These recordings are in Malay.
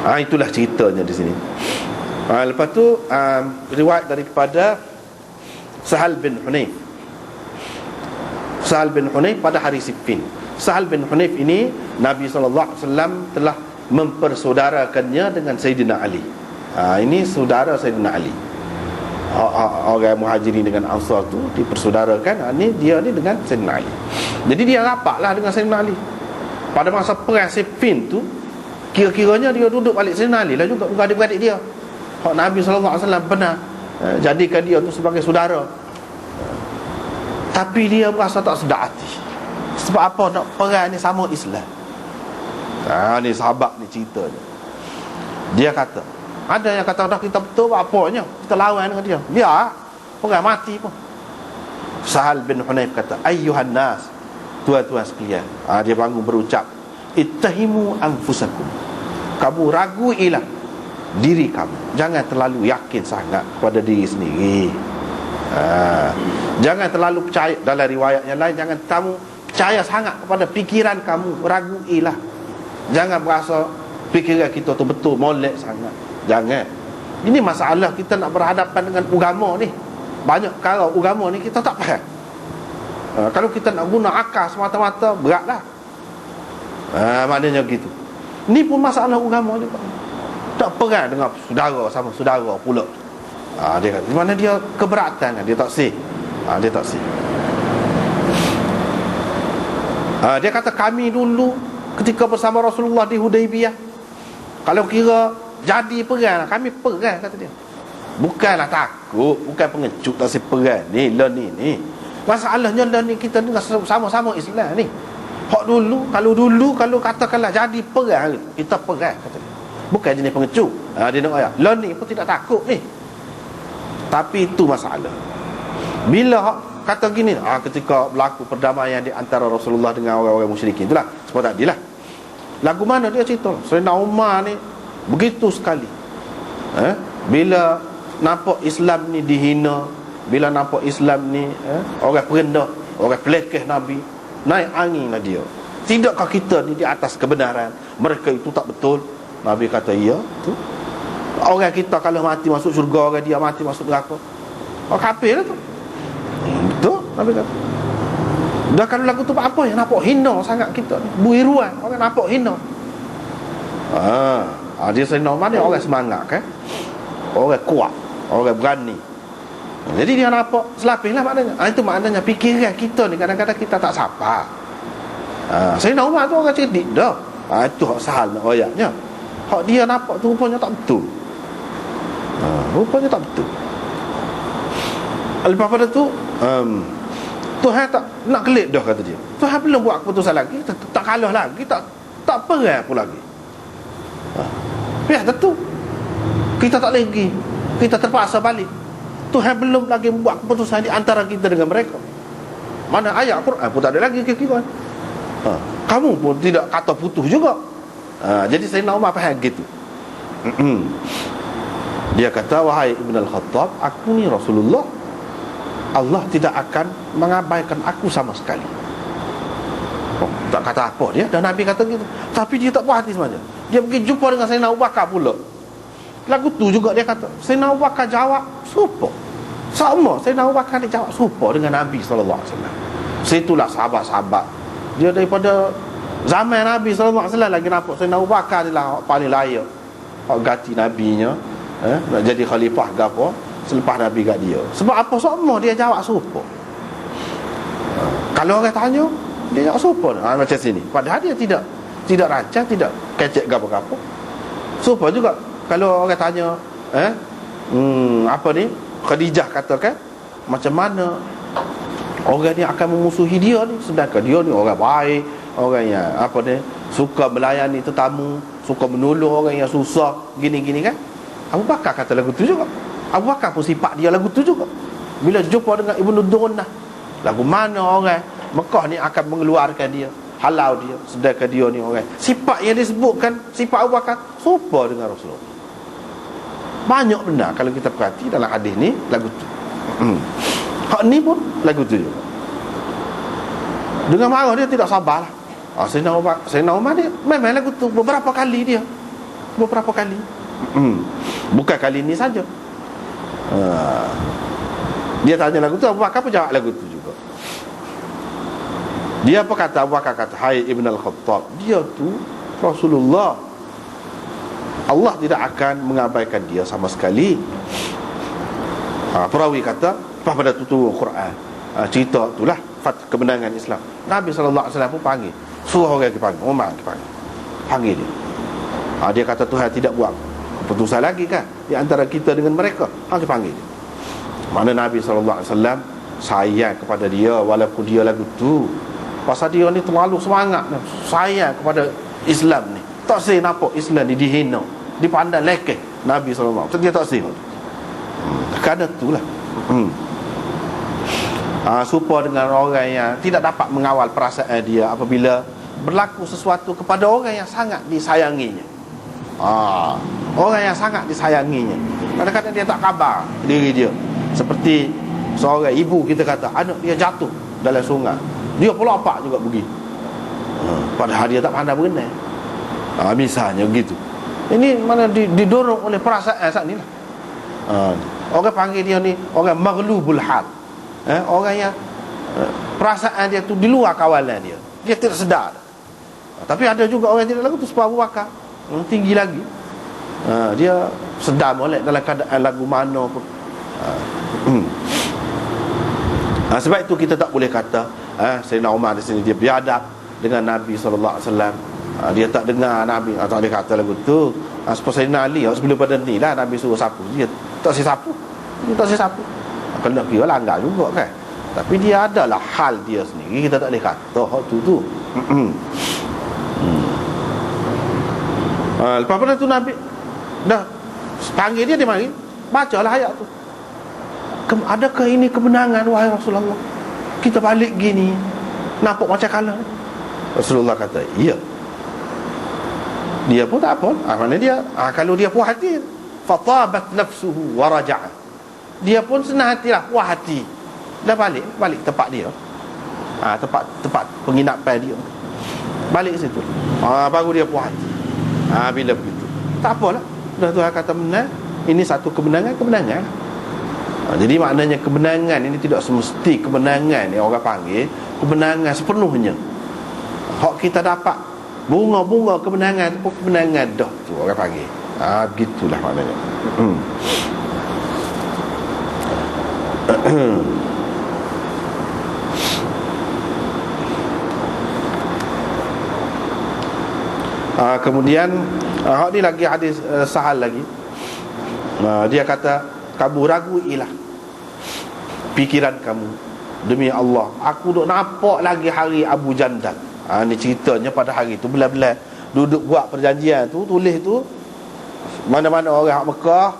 Itulah ceritanya di sini. Lepas tu riwayat daripada Sahal bin Hunayf. Sahal bin Hunayf pada hari Siffin. Sahal bin Hunayf ini Nabi SAW telah mempersaudarakannya dengan Sayyidina Ali. Ini saudara Sayyidina Ali. Orang Muhajirin dengan Ansar tu dipersaudarakan. Dia ni dengan Sayyidina Ali. Jadi dia rapatlah dengan Sayyidina Ali. Pada masa perang Siffin tu, kira-kiranya dia duduk balik Sayyidina Ali lah juga dengan adik-beradik dia. Nabi SAW pernah jadikan dia tu sebagai saudara. Tapi dia merasa tak sedar hati. Sebab apa? Nak perang ni sama Islam. Ni sahabat ni cerita dia. Dia kata, ada yang kata dah kita betul apanya, kita lawan dengan dia. Biar perang mati pun. Sahal bin Hunayf kata, ayyuhan nas, tuan-tuan sekalian. Dia bangun berucap, ittahimu anfusakum. Kamu raguilah diri kamu. Jangan terlalu yakin sangat kepada diri sendiri. Jangan terlalu percaya. Dalam riwayat yang lain, jangan kamu percaya sangat kepada fikiran kamu. Raguilah. Jangan berasa fikiran kita tu betul, molek sangat. Jangan. Ini masalah kita nak berhadapan dengan agama ni. Banyak perkara agama ni kita tak faham. Kalau kita nak guna akal semata-mata, beratlah. Maknanya gitu. Ni pun masalah agama juga. Tak perang dengan saudara sama saudara pula. Dia kata, di mana dia keberatan, dia tak sih. Dia tak sih. Dia kata kami dulu ketika bersama Rasulullah di Hudaybiyah, kalau kira jadi perang, kami perang, kata dia. Bukanlah takut, bukan pengecut tak si perang ni, ni. Masalahnya ni kita ni sama-sama Islam ni. Kalau katakanlah jadi perang, kita perang, kata dia. Bukan jenis pengecut. Dia nak ayat. Ni pun tidak takut ni. Tapi itu masalah. Bila kata gini, ketika berlaku perdamaian di antara Rasulullah dengan orang-orang musyrikin, itulah sebab tadilah. Lagu mana dia cerita? Sayyidina Umar ni begitu sekali. Bila nampak Islam ni dihina, bila nampak Islam ni orang perendah, orang pelekeh Nabi, naik angin lah dia. Tidakkah kita ni di atas kebenaran? Mereka itu tak betul. Nabi kata iya tu. Orang kita kalau mati masuk syurga, orang dia mati masuk neraka. Kafir lah tu. Betul Nabi kata. Dah kalau lagu tu apa yang nampak hina sangat kita ni. Buiruan, orang nampak hina. Dia Sayyidina Umar ni orang semangat kan. Orang kuat, orang berani. Jadi dia nampak selapis lah maknanya. Itu maknanya fikiran kita ni kadang-kadang kita tak sabar. Sayyidina Umar tu orang cerdik dah. Itu hak Sahal nak ayatnya. Hak dia nampak tu rupanya tak betul. Rupanya tak betul. Lepas pada tu Tuhan tak nak kelip dah, kata dia. Tuhan belum buat keputusan lagi, tak kalah lagi, tak perang pun lagi. Biar tentu kita tak lagi, kita terpaksa balik. Tuhan belum lagi buat keputusan di antara kita dengan mereka. Mana ayat Quran pun tak ada lagi kira-kira. Kamu pun tidak kata putus juga. Jadi Sayyidina Umar faham gitu. Dia kata, wahai Ibn al-Khattab, aku ni Rasulullah, Allah tidak akan mengabaikan aku sama sekali. Tak kata apa dia, dan Nabi kata gitu. Tapi dia tak puas hati sebenarnya. Dia pergi jumpa dengan Sayyidina Abu Bakar pula. Lagu tu juga dia kata, Sayyidina Abu Bakar jawab serupa. Sama Sayyidina Abu Bakar dia jawab serupa dengan Nabi SAW. Situlah sahabat-sahabat. Dia daripada zaman Nabi SAW lagi nampak Sayyidina Abu Bakar ni lah paling layak ganti Nabinya, nak jadi khalifah ke apa selepas Nabi kat dia. Sebab apa? Semua dia jawab serupa. Kalau orang tanya, dia jawab serupa. Macam sini. Padahal dia tidak rancang, tidak kecek apa-apa. Serupa juga. Kalau orang tanya, apa ni, Khadijah katakan, macam mana orang ni akan memusuhi dia ni, sedangkan dia ni orang baik, orang yang apa ni, suka melayani tetamu, suka menolong orang yang susah, gini-gini kan. Abu Bakar kata lagu tu juga. Abu Bakar pun sifat dia lagu tu juga. Bila jumpa dengan Ibnu Dunnah, lagu mana orang Mekah ni akan mengeluarkan dia, halau dia, sedangkan dia ni orang, sifat yang disebutkan sifat Abu Bakar serupa dengan Rasulullah. Banyak benar kalau kita perhati dalam hadis ni lagu tu. Hak ni pun lagu tu juga. Dengan marah dia tidak sabarlah. Sayyidina Umar ni memang lagu tu beberapa kali dia beberapa kali. Bukan kali ini saja. Dia tanya lagu tu, Abu Bakar pun jawab lagu tu juga. Dia apa kata? Abu Bakar kata, hai Ibn Al-Khattab, dia tu Rasulullah, Allah tidak akan mengabaikan dia sama sekali. Perawi kata, lepas pada tu Quran, cerita itulah kemenangan Islam. Nabi SAW pun panggil, suruh orang pergi panggil, Umar pergi panggil dia. Dia kata Tuhan tidak buat keputusan lagi kan di antara kita dengan mereka. Dia panggil dia. Mana Nabi SAW sayang kepada dia, walaupun dia lagu tu, pasal dia ni terlalu semangat, sayang kepada Islam ni. Tak sih nampak Islam ni dihina, dipandang lekeh. Nabi SAW dia tak sih. Kerana itulah supaya dengan orang yang tidak dapat mengawal perasaan dia apabila berlaku sesuatu kepada orang yang sangat disayanginya. Orang yang sangat disayanginya, kadang-kadang dia tak khabar diri dia. Seperti seorang ibu, kita kata anak dia jatuh dalam sungai, dia pelopak juga pergi, padahal dia tak pandai berenang. Misalnya begitu. Ini mana didorong oleh perasaan saat ni lah. Orang panggil dia ni orang maghlubul hal, orang yang perasaan dia tu di luar kawalan dia, dia tidak sedar. Tapi ada juga orang yang tidak lagu tu sebab Abu Bakar tinggi lagi, dia sedar molek dalam keadaan lagu mana pun. Sebab itu kita tak boleh kata Sayyidina Umar di sini dia biadab dengan Nabi SAW. Dia tak dengar Nabi, tak boleh kata lagu tu. Seperti Sayyidina Ali, sebelum pada ni lah Nabi suruh sapu, dia tak sapu. Kalau nak kira langgar juga kan. Tapi dia adalah hal dia sendiri, kita tak boleh kata hak tu. Lepas pada tu Nabi dah panggil dia mari, bacalah ayat tu. Adakah ini kemenangan wahai Rasulullah? Kita balik gini nampak macam kalah. Rasulullah kata, iya. Dia pun tak apa. Mana dia, kalau dia puas hati, fatabat nafsuhu wa raja'a, dia pun senang hatilah, puas hati, dah balik tempat dia, tempat penginapan dia, balik ke situ. Baru dia puas hati. Bila begitu, tak apalah, dah Tuhan kata menang. Ini satu kemenangan. Jadi maknanya kemenangan ini tidak semesti kemenangan yang orang panggil kemenangan sepenuhnya. Hak kita dapat bunga-bunga kemenangan pun kemenangan dah tu orang panggil. Begitulah maknanya. Kemudian hak ni lagi hadis Sahal lagi. Dia kata, kamu raguilah pikiran kamu, demi Allah aku duk nampak lagi hari Abu Jandal. Ni ceritanya pada hari tu belah-belah duduk buat perjanjian tu, tulis tu, mana-mana orang Mekah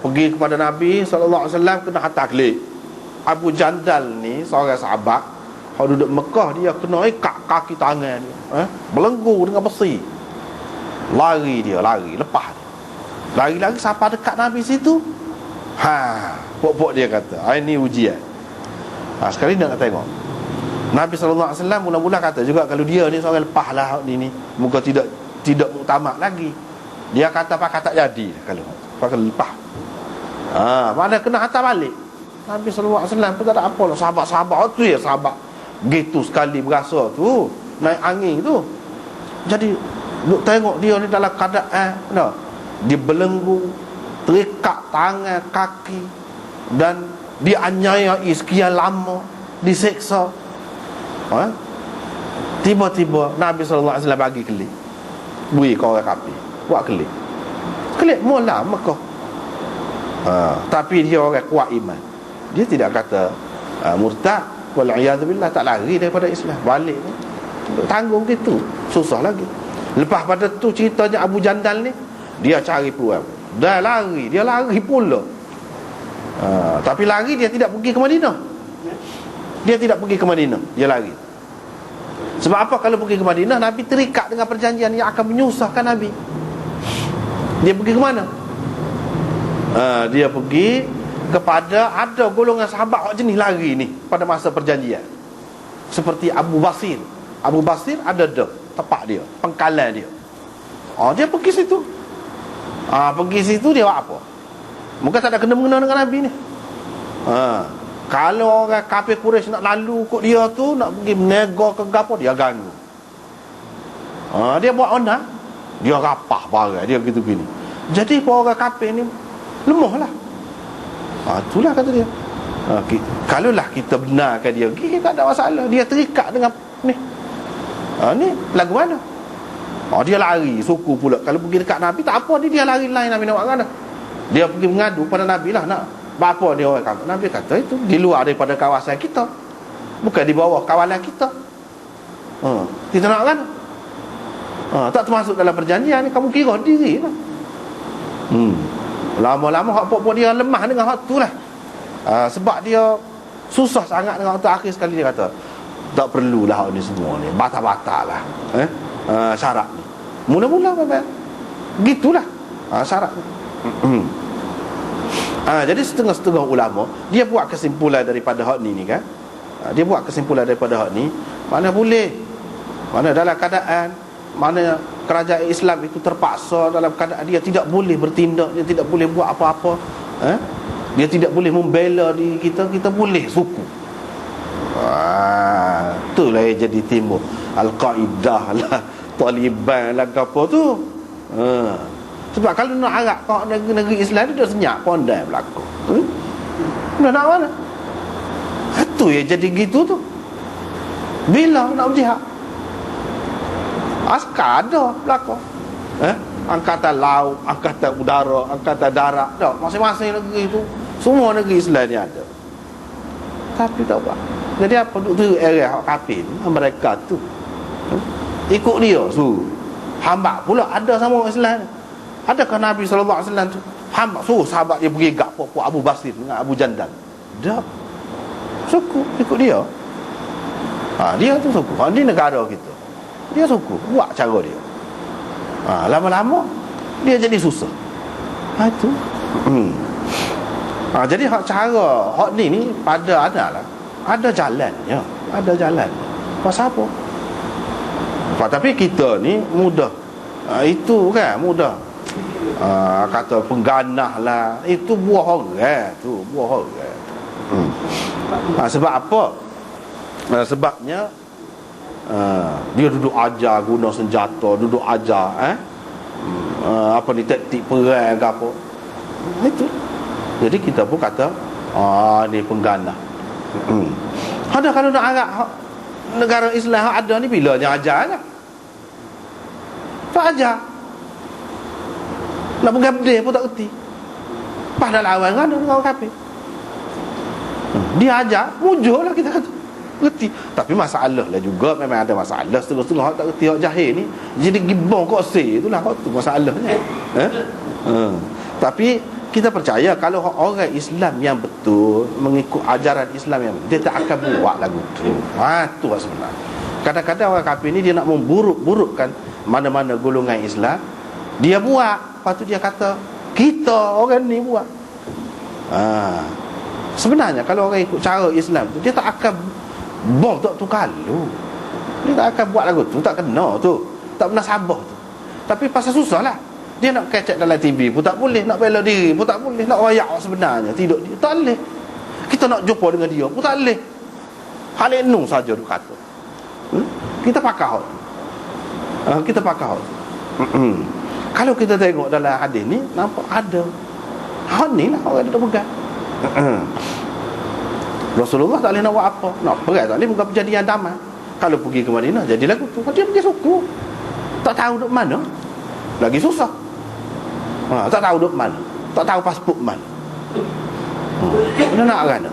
pergi kepada Nabi SAW kena hantar kelik. Abu Jandal ni seorang sahabat, kalau duduk Mekah dia kena ikat kaki tangan dia, belenggu dengan besi, lari lepas dia, lari sampai dekat Nabi situ. Pok-pok dia kata, ini ujian. Sekali nak tengok Nabi SAW mula-mula kata juga, kalau dia ni seorang lepas lah ni muka tidak muktamad lagi. Dia kata pakai tak jadi kalau pakai lepas. Mana kena hantar balik. Nabi SAW pun tak ada apa lah. Sahabat tu ya, sahabat gitu sekali berasa tu naik angin tu. Jadi duk tengok dia ni dalam keadaan dia belenggu, terikat tangan kaki, dan dianyayai sekian lama, diseksa. Tiba-tiba Nabi SAW bagi kelik, beri ke orang kafir, buat kelik mula Mekah. Tapi dia orang kuat iman, dia tidak kata murtad, wal'iyadzubillah, tak lari daripada Islam, balik ni tanggung gitu, susah lagi. Lepas pada tu ceritanya Abu Jandal ni, dia cari peluang, dia lari pula. Tapi lari dia tidak pergi ke Madinah. Dia lari. Sebab apa? Kalau pergi ke Madinah, Nabi terikat dengan perjanjian yang akan menyusahkan Nabi. Dia pergi ke mana? Dia pergi kepada, ada golongan sahabat jenis lari ni pada masa perjanjian, seperti Abu Basir ada tempat dia, pengkalan dia. Dia pergi situ. Pergi situ dia buat apa? Mungkin tak ada kena-mengena dengan Nabi ni. Kalau orang kafir Quraisy nak lalu kot dia tu, nak pergi menego ke gapo, dia ganggu. Dia buat onar, dia rapah barang, dia gitu gini. Jadi orang kafir ni lemah lah. Itulah kata dia. Kalaulah kita benarkan dia, kita tak ada masalah. Dia terikat dengan ni. Ni lagu mana? Dia lari suku pula. Kalau pergi dekat Nabi tak apa, dia lari lain. Nabi nak buat mana? Dia pergi mengadu pada Nabi lah, nak apa dia orang kata. Nabi kata itu di luar daripada kawasan kita, bukan di bawah kawalan kita. Kita nak kan? Tak termasuk dalam perjanjian ni. Kamu kira diri lah. Lama-lama hak pokok dia lemah dengan hak tu lah. Sebab dia susah sangat dengan hak tu. Akhir sekali dia kata tak perlulah hak ni semua ni, batal-batal lah syarat ni. Mula-mula memang gitulah syarat ni. Jadi setengah-setengah ulama dia buat kesimpulan daripada hak ni kan. Dia buat kesimpulan daripada hak ni, mana boleh, mana dalam keadaan mana kerajaan Islam itu terpaksa, dalam keadaan dia tidak boleh bertindak, dia tidak boleh buat apa-apa, dia tidak boleh membela diri kita, kita boleh suku. Itulah yang jadi timbul Al-Qaedah lah, Taliban lah, apa tu. Sebab kalau nak harap kau negeri Islam dia dah senyap pondai berlaku. Dah nak mana? Itu yang jadi gitu tu. Bila nak berjihad, askar ada berlaku. Angkatan laut, angkatan udara, angkatan darat, dah masing-masing negeri tu, semua negeri Islam ni ada. Tapi tak buat. Jadi apa duk area hak kafir mereka tu ikut dia hamba pula ada sama orang Islam. Adakah Nabi SAW tu hamba suruh sahabat dia pergi gak puak Abu Basir dengan Abu Jandal? Tak. Suku ikut dia. Dia tu suku. Di negara kita dia suku buat cara dia. Lama-lama dia jadi susah. Itu. Jadi hak cara hak ni pada adalah ada jalannya, ada jalan. Pasal apa? Tapi kita ni mudah. Itu kan mudah. Kata pengganah lah, itu buah orang tu, buah orang. Sebab apa? Sebabnya dia duduk ajar guna senjata, duduk ajar apa ni, taktik perang ke apa. Itu. Jadi kita pun kata ni pengganah. Ada kalau nak harap negara Islam ada ni, bila dia ajar je. Tak ajar. Nak bergabdeh pun tak kerti. Padahal awal kan ada orang kafir. Dia ajar, mujurlah kita kata. Kerti. Tapi masalah lah juga, memang ada masalah. Setengah-setengah tak kerti hak jahil ni, jadi gibong kok say, itulah hak tu masalahnya. Tapi kita percaya kalau orang Islam yang betul, mengikut ajaran Islam yang betul, dia tak akan buat lagu tu. Itu sebenarnya. Kadang-kadang orang kafir ni dia nak memburuk-burukkan mana-mana golongan Islam. Dia buat, lepas tu dia kata kita orang ni buat. Sebenarnya kalau orang ikut cara Islam tu, dia tak akan bom tak tu kalau. Dia tak akan buat lagu tu, tak kena tu, tak pernah sabar tu. Tapi pasal susah lah. Dia nak kecek dalam TV pun tak boleh, nak bela diri pun tak boleh, nak rayak sebenarnya tidur dia tak boleh. Kita nak jumpa dengan dia pun tak boleh. Halenung saja dia kata. Kita pakar. Kita pakar. Kalau kita tengok dalam hadis ni, nampak ada hal ni lah orang dia pegang. Rasulullah tak boleh nak buat apa, nak perang tak boleh, bukan perjanjian damai. Kalau pergi ke Madinah jadi lagu tu, dia pergi suku, tak tahu duk mana, lagi susah. Tak tahu duk mana, tak tahu pasport mana. Dia nak kan?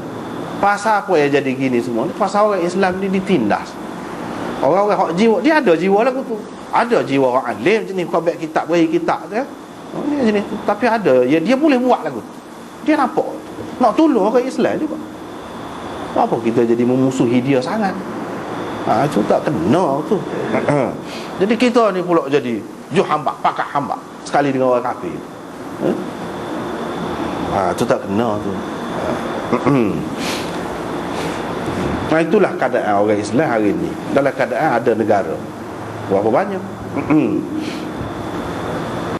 Pasal apa yang jadi gini semua ni? Pasal orang Islam ni ditindas. Orang-orang hak jiwa, dia ada jiwa lagu tu. Ada jiwa orang alim jenis khabib kitab, beri kitab tu. Ni jenis tu. Tapi ada dia boleh buat lagu tu. Dia nampak nak tolong orang Islam juga. Apa kita jadi memusuhi dia sangat? Itu tak kena tu. Jadi kita ni pula jadi hamba, pakat hamba sekali dengan orang kafir. Itu tak kena tu. Itulah keadaan orang Islam hari ni. Dalam keadaan ada negara berapa banyak.